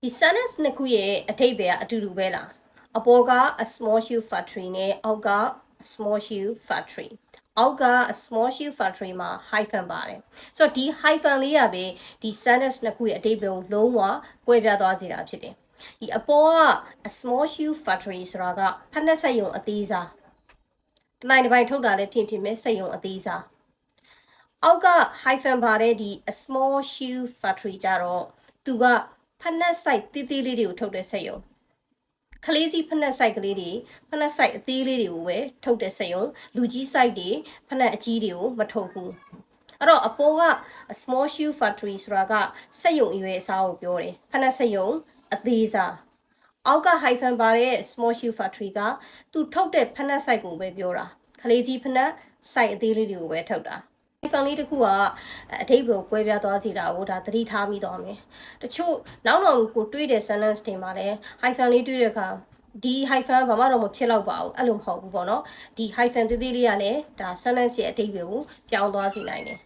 ဒီ sentence နှစ်ခုရဲ့အဓိပ္ပာယ်အတူတူပဲလားအပေါ်က a small shoe factory နဲ့အောက်က a small shoe factory အောက်က a small shoe factory မှာ hyphen ပါတယ်ဆိုတော့ဒီ hyphen လေးရပဲဒီ sentence နှစ်ခုရဲ့အဓိပ္ပာယ်ကိုလုံးဝကွဲပြားသွားစေတာဖြစ်တယ်ဒီအပေါ်က a small shoe factory ဆိုတာကဖက်နှက်စက်ရုံအသေးစားတစ်နိုင်တစ်ပိုင်းထုတ်တာလည်းဖြစ်ဖြစ်မဲ့စက်ရုံအသေးစားအောက်က hyphen ပါတဲ့ဒီ a small shoe factory ကြတော့သူကဖက်နှက်ဆိုင်သေးသေးလေးတွေကိုထုတ်တဲ့စက်ရုံခလေးစီဖက်နှက်ဆိုင်ကလေးတွေဖက်နှက်ဆိုင်အသေးလေးတွေကိုပဲထုတ်တဲ့စက်ရုံလူကြီးဆိုင်တွေဖက်နှက်အကြီးတွေကိုမထုတ်ဘူးအဲ့တော့အပေါ်က a small shoe factory ဆိုတာကစက်ရုံအရွယ်အစားကိုပြောတယ်ဖက်နှက်စက်ရုံအသေးစားအောက်က hyphen ပါတဲ့ small shoe factory ကသူထုတ်တဲ့ဖက်နှက်ဆိုင်ကိုပဲပြောတာခလေးကြီးဖက်နှက်ဆိုင်အသေးလေးတွေကိုပဲထုတ်တာhyphen လေးတစ်ခုကအဓိပ္ပာယ်ကိုကွဲပြားသွားစေတာကိုဒါသတိထားမိတော့မယ်တချို့နောက်ကိုတွေးတဲ့ sentence တွေမှာလည်း hyphen လေးတွေးတဲ့အခါဒီ hyphen ဘာမှတော့မဖြစ်တော့ပါဘူးအဲ့လိုမဟုတ်ဘူးပေါ့နော်ဒီ hyphen သေးသေးလေးကလည်းဒါ sentence ရဲ့အဓိပ္ပာယ်ကိုပြောင်းသွားစေနိုင်တယ်